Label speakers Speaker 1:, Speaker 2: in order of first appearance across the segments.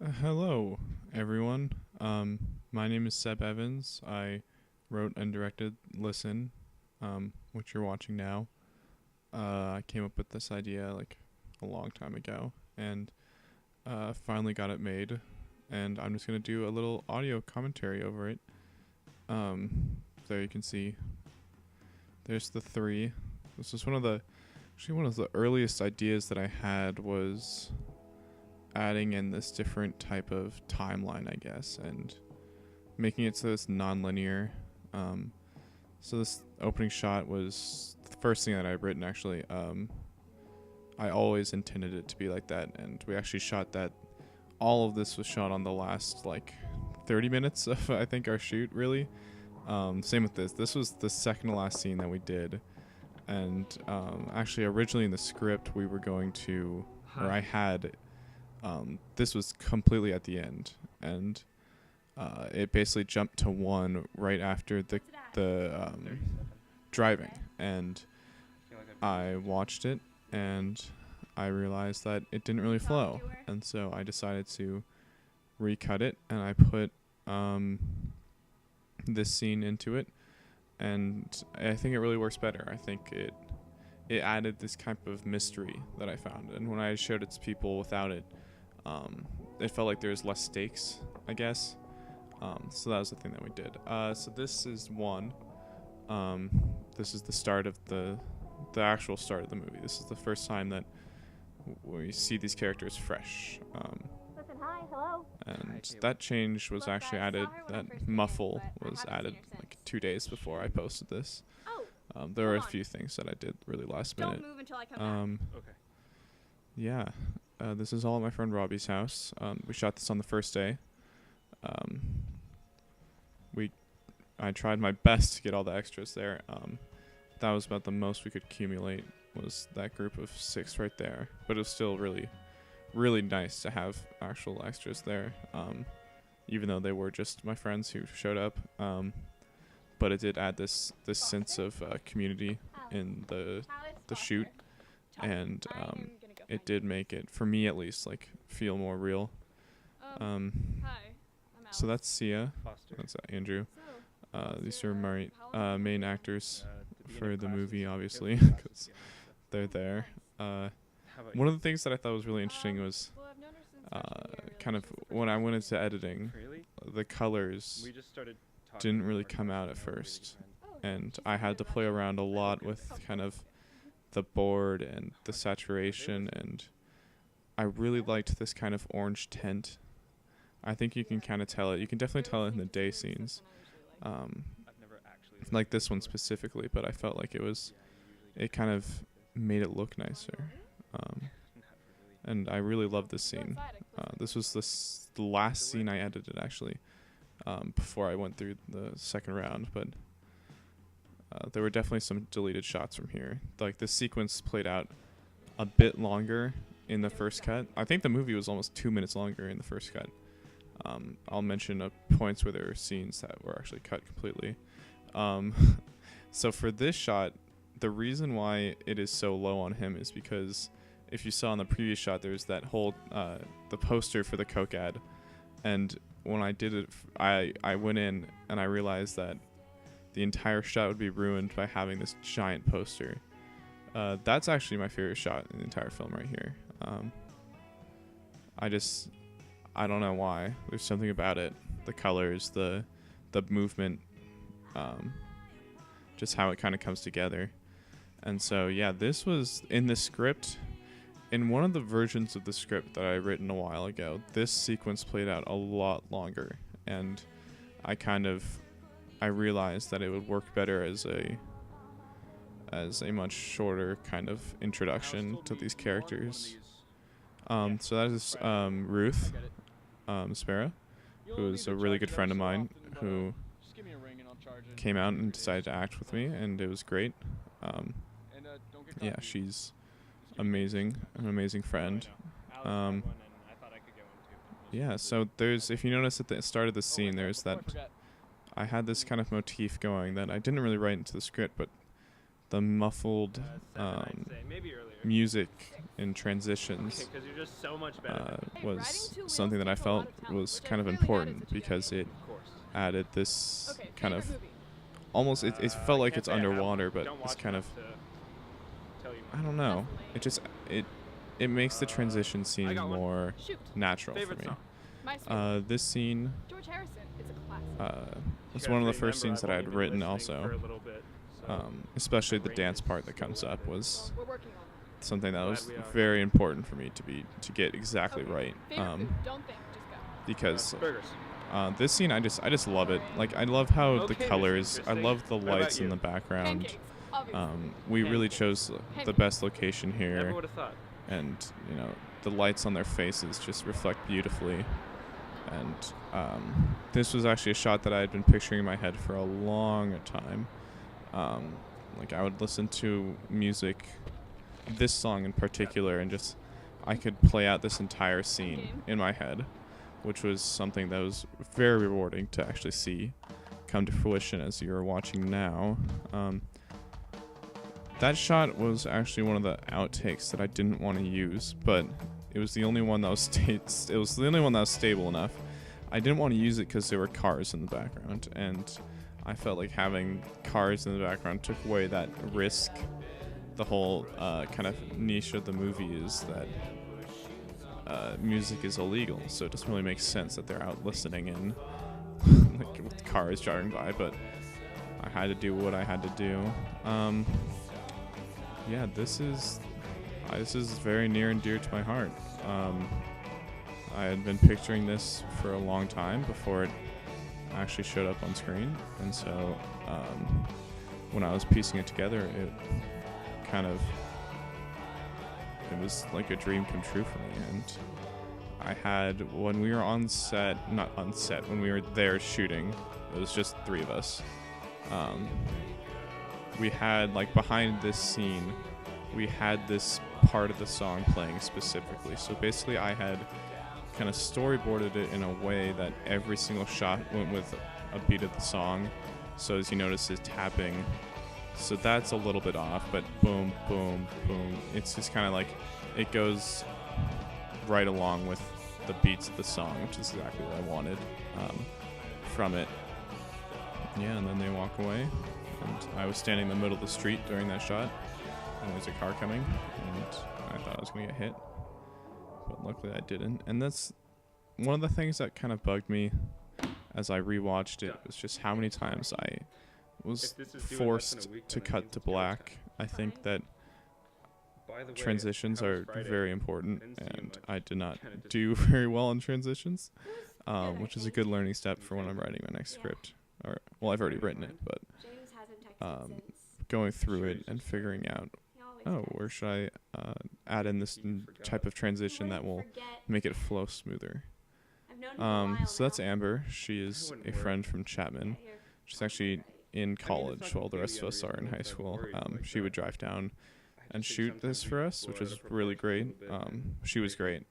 Speaker 1: Hello, everyone. My name is Seb Evans. I wrote and directed Listen, which you're watching now. I came up with this idea like a long time ago and finally got it made. And I'm just going to do a little audio commentary over it. There you can see there's the three. This is one of the earliest ideas that I had was adding in this different type of timeline, I guess, and making it so it's non-linear. So this opening shot was the first thing that I'd written, actually. I always intended it to be like that, and we actually shot that. All of this was shot on the last, 30 minutes of, I think, our shoot, really. Same with this. This was the second to last scene that we did. And actually, originally in the script, we were going to, or I had, this was completely at the end. And it basically jumped to one right after the driving. And I watched it, and I realized that it didn't really flow. And so I decided to recut it, and I put this scene into it. And I think it really works better. I think it added this type of mystery that I found. And when I showed it to people without it, it felt like there was less stakes, I guess. So that was the thing that we did. So this is one. This is the start of the actual start of the movie. This is the first time that we see these characters fresh.
Speaker 2: Listen, hi, hello.
Speaker 1: And that change was actually added. That muffle was added like 2 days before I posted this.
Speaker 2: Oh,
Speaker 1: There were a few things that I did really last minute.
Speaker 2: don't move until I come back.
Speaker 1: Okay. Yeah. This is all at my friend Robbie's house. We shot this on the first day. I tried my best to get all the extras there. That was about the most we could accumulate, was that group of 6 right there. But it was still really, really nice to have actual extras there, even though they were just my friends who showed up. But it did add this sense of community in the shoot, and it did make it, for me at least, feel more real.
Speaker 2: Hi, I'm Alex.
Speaker 1: So that's Sia. That's Andrew. These are my main actors for the movie, obviously, because they're there. One of the things that I thought was really interesting was kind of when I went into editing, the colors didn't really come out at first, and I had to play around a lot with kind of the board and the saturation, and I really liked this kind of orange tint. I think you can kind of tell it. You can definitely tell it in the day scenes. Like this one specifically, but I felt like it kind of made it look nicer. And I really loved this scene. This was the last scene I edited, actually, before I went through the second round, but there were definitely some deleted shots from here. Like, this sequence played out a bit longer in the first cut. I think the movie was almost 2 minutes longer in the first cut. I'll mention points where there were scenes that were actually cut completely. So for this shot, the reason why it is so low on him is because if you saw in the previous shot, there's that whole the poster for the Coke ad, and when I did it, I went in and I realized that the entire shot would be ruined by having this giant poster. That's actually my favorite shot in the entire film right here. I don't know why. There's something about it. The colors, the movement, just how it kind of comes together. And so, yeah, this was in the script. In one of the versions of the script that I written a while ago, this sequence played out a lot longer. And I realized that it would work better as a much shorter kind of introduction to these characters. So that is Ruth Spera, who is a really good friend of mine, who came out and decided to act with me, and it was great. Yeah, she's amazing, an amazing friend. Yeah, so if you notice at the start of the scene, there's that, I had this kind of motif going that I didn't really write into the script, but the muffled music in transitions
Speaker 3: Because you're just so much better.
Speaker 1: was something that I felt was kind of important because it added this kind of almost it felt like it's underwater, but it's kind of, I don't know. It just it makes the transition seem more natural for me. This scene
Speaker 2: George Harrison. It's a classic.
Speaker 1: was one of the first scenes that I had written also. Especially the dance part that comes up was
Speaker 2: We're working on that.
Speaker 1: something that was very important for me to get exactly right.
Speaker 2: Favorite food? Don't think, just go.
Speaker 1: Because
Speaker 3: Burgers.
Speaker 1: this scene, I just love it. Like, I love how the colors, I love the lights in the background.
Speaker 2: Pancakes, obviously.
Speaker 1: We really chose the best location
Speaker 3: Never
Speaker 1: here,
Speaker 3: would have thought.
Speaker 1: and you know the lights on their faces just reflect beautifully. And this was actually a shot that I had been picturing in my head for a long time. Like, I would listen to music, this song in particular, and just I could play out this entire scene in my head, which was something that was very rewarding to actually see come to fruition as you're watching now. That shot was actually one of the outtakes that I didn't want to use, but it was the only one that was it was the only one that was stable enough. I didn't want to use it because there were cars in the background, and I felt like having cars in the background took away that risk. The whole kind of niche of the movie is that music is illegal, so it doesn't really make sense that they're out listening and like with cars driving by, but I had to do what I had to do. Yeah, this is very near and dear to my heart. I had been picturing this for a long time before it actually showed up on screen, and so when I was piecing it together, it was like a dream come true for me. And I had, when we were on set, not on set, when we were there shooting, it was just 3 of us. We had, like, behind this scene, we had this part of the song playing specifically. So basically I had kind of storyboarded it in a way that every single shot went with a beat of the song. So as you notice, it's tapping. So that's a little bit off, but boom, boom, boom. It's just kind of like, it goes right along with the beats of the song, which is exactly what I wanted from it. Yeah, and then they walk away, and I was standing in the middle of the street during that shot, and there's a car coming, and I thought I was going to get hit, but luckily I didn't. And that's one of the things that kind of bugged me as I rewatched it, was just how many times I was forced to cut to black. I think that transitions are very important, and I did not do very well in transitions, which is a good learning step for when I'm writing my next script. Or, well, I've already written it, but going through it and figuring out, oh, where should I add in this type of transition that will make it flow smoother. So that's Amber. She is a friend from Chapman. She's actually in college while the rest of us are in high school. She would drive down and shoot this for us, which was really great. She was great.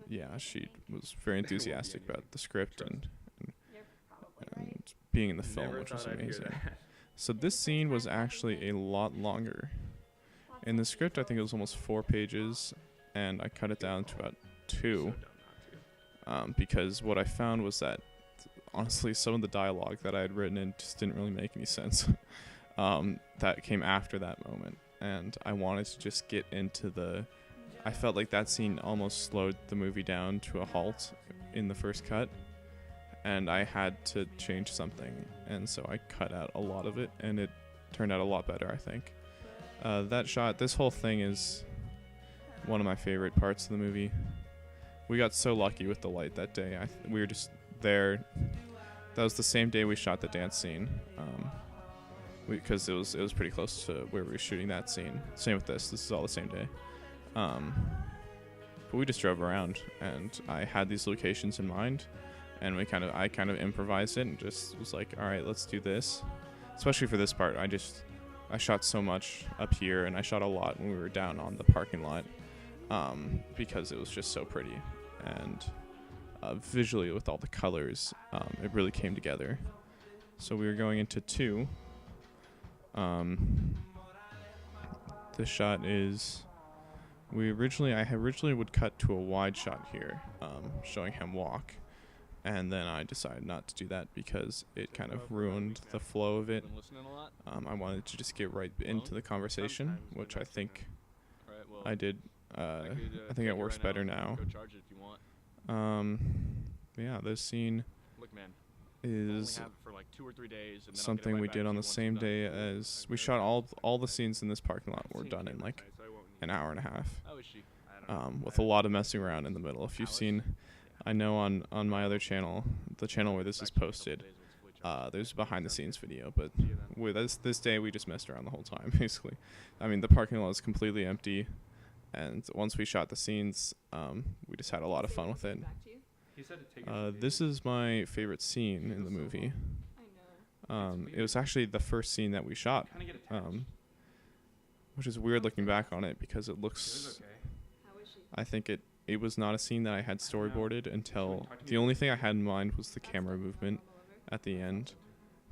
Speaker 1: Yeah, she was very enthusiastic about the script and being in the film, which was amazing. So this scene was actually a lot longer. In the script, I think it was almost 4 pages, and I cut it down to about 2, because what I found was that, honestly, some of the dialogue that I had written in just didn't really make any sense. That came after that moment, and I wanted to just get into I felt like that scene almost slowed the movie down to a halt in the first cut, and I had to change something, and so I cut out a lot of it, and it turned out a lot better, I think. That shot, this whole thing is one of my favorite parts of the movie. We got so lucky with the light that day. We were just there. That was the same day we shot the dance scene, because it was pretty close to where we were shooting that scene. Same with this. This is all the same day. But we just drove around, and I had these locations in mind, and I kind of improvised it and just was like, all right, let's do this. Especially for this part, I shot so much up here, and I shot a lot when we were down on the parking lot, because it was just so pretty, and visually with all the colors, it really came together. So we were going into 2. this shot is I originally would cut to a wide shot here, showing him walk, and then I decided not to do that because it kind of ruined the flow of it. I wanted to just get right into the conversation, which I think I did. I think it works better now. Yeah, this scene is something we did on the same day as we shot all the scenes in this parking lot were done in like an hour and a half, with a lot of messing around in the middle. If you've seen, I know on my other channel, the channel where this is posted, there's a behind the scenes video, but with this day we just messed around the whole time basically. I mean, the parking lot is completely empty, and once we shot the scenes, we just had a lot of fun with it. This is my favorite scene in the movie. It was actually the first scene that we shot, which is weird looking back on it because it looks, I think it was not a scene that I had storyboarded until the only thing I had in mind was the camera movement at the end,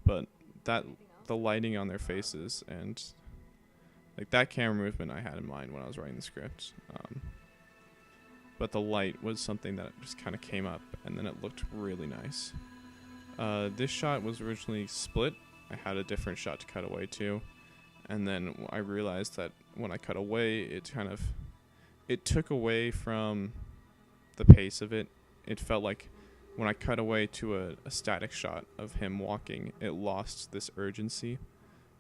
Speaker 1: but the lighting on their faces and like that camera movement I had in mind when I was writing the script. But the light was something that just kind of came up, and then it looked really nice. This shot was originally split. I had a different shot to cut away to, and then I realized that when I cut away, it took away from the pace of it. It felt like when I cut away to a static shot of him walking, it lost this urgency.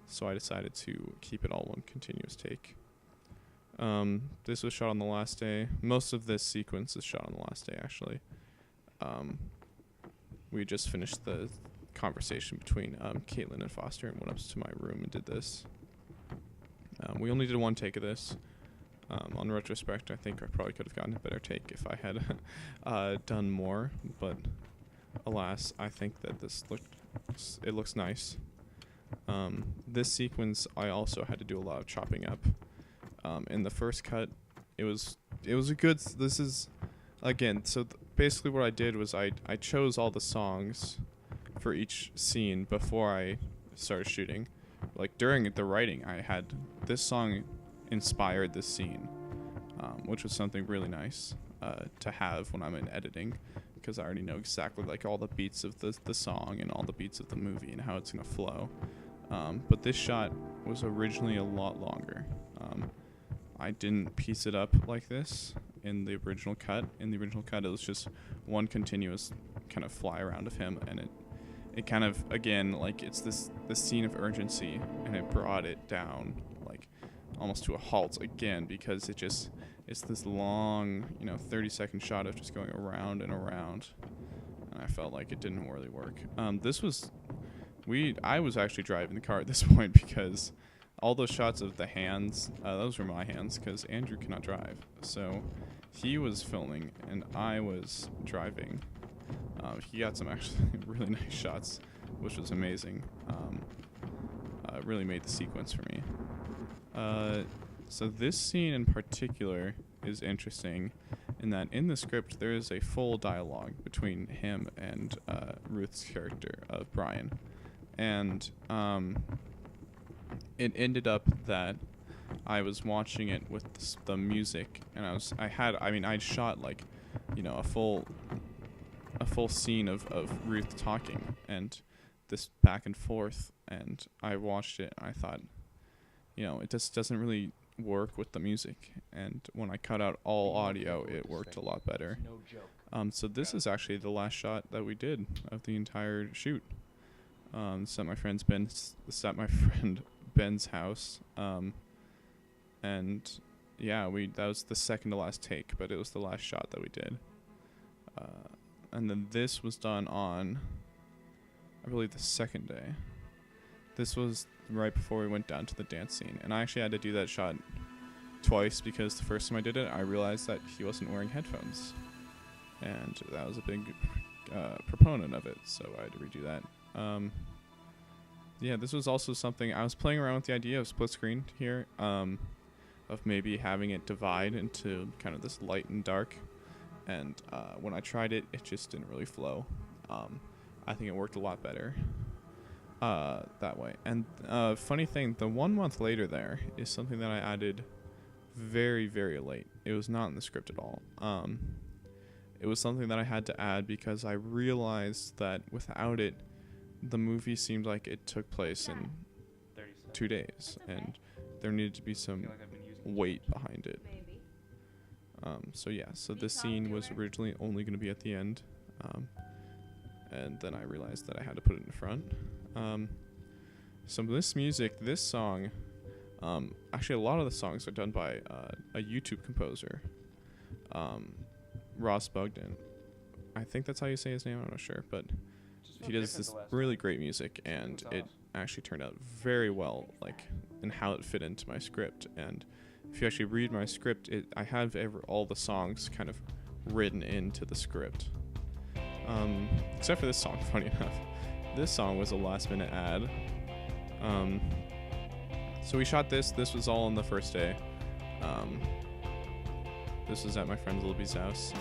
Speaker 1: So I decided to keep it all one continuous take. This was shot on the last day. Most of this sequence is shot on the last day, actually. We just finished the conversation between Caitlin and Foster and went up to my room and did this. We only did one take of this. On retrospect, I think I probably could have gotten a better take if I had done more, but alas, I think that it looks nice. This sequence, I also had to do a lot of chopping up. In the first cut, it was a good. This is, again. So basically, what I did was I chose all the songs for each scene before I started shooting. Like during the writing, I had this song inspired this scene, which was something really nice to have when I'm in editing, because I already know exactly like all the beats of the song and all the beats of the movie and how it's gonna flow. But this shot was originally a lot longer. I didn't piece it up like this in the original cut. In the original cut, it was just one continuous kind of fly around of him, and it kind of, again, like it's this scene of urgency, and it brought it down like almost to a halt again, because it's this long, 30-second shot of just going around and around, and I felt like it didn't really work. I was actually driving the car at this point because all those shots of the hands, those were my hands because Andrew cannot drive. So he was filming and I was driving. He got some actually really nice shots, which was amazing. It really made the sequence for me. So this scene in particular is interesting in that in the script there is a full dialogue between him and Ruth's character of Brian. And it ended up that I was watching it with the music, and I shot like, a full scene of Ruth talking and this back and forth, and I watched it and I thought, it just doesn't really work with the music, and when I cut out all audio, it worked a lot better. So this is actually the last shot that we did of the entire shoot. It's at my friend Ben's house, and yeah, that was the second to last take, but it was the last shot that we did. And then this was done on, I believe, the second day. This was right before we went down to the dance scene, and I actually had to do that shot twice because the first time I did it, I realized that he wasn't wearing headphones, and that was a big proponent of it, so I had to redo that. Yeah, this was also something I was playing around with the idea of split screen here, of maybe having it divide into kind of this light and dark, and when I tried it, it just didn't really flow. I think it worked a lot better. that way. And funny thing, the 1 month later there is something that I added very, very late. It was not in the script at all. It was something that I had to add because I realized that without it, the movie seemed like it took place in 2 days, and there needed to be some weight behind it. So yeah, so this scene was originally only going to be at the end, and then I realized that I had to put it in front. So this song, actually a lot of the songs are done by a YouTube composer, Ross Bugden. I think that's how you say his name, I'm not sure, but he does this really great music, and it actually turned out very well, like, in how it fit into my script. And if you actually read my script, I have all the songs kind of written into the script. Except for this song, funny enough. This song was a last minute ad. So we shot this. This was all on the first day. This was at my friend Libby's house.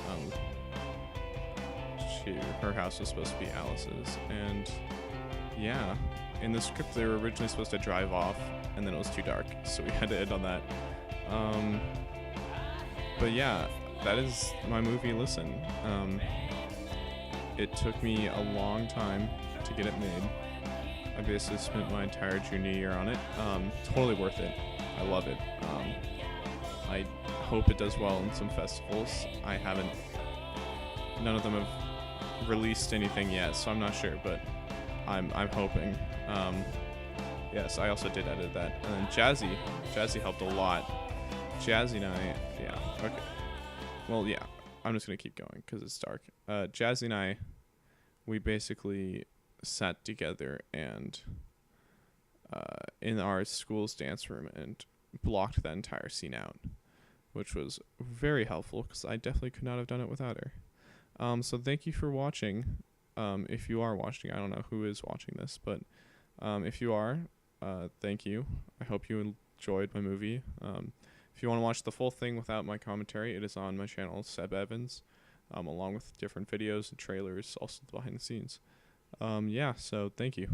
Speaker 1: Her house was supposed to be Alice's. And yeah, in the script they were originally supposed to drive off, and then it was too dark, so we had to end on that. But yeah, that is my movie Listen. It took me a long time to get it made. I basically spent my entire junior year on it. Totally worth it. I love it. I hope it does well in some festivals. None of them have released anything yet, so I'm not sure, but I'm hoping. Yes, I also did edit that. And then Jazzy helped a lot. Jazzy and I, yeah, okay. Well, yeah, I'm just going to keep going because it's dark. Jazzy and I, we basically sat together and in our school's dance room and blocked that entire scene out, which was very helpful because I definitely could not have done it without her. So thank you for watching. If you are watching, I don't know who is watching this, but if you are, thank you. I hope you enjoyed my movie. If you want to watch the full thing without my commentary, it is on my channel, Seb Evans, along with different videos and trailers, also the behind the scenes. Yeah, so thank you.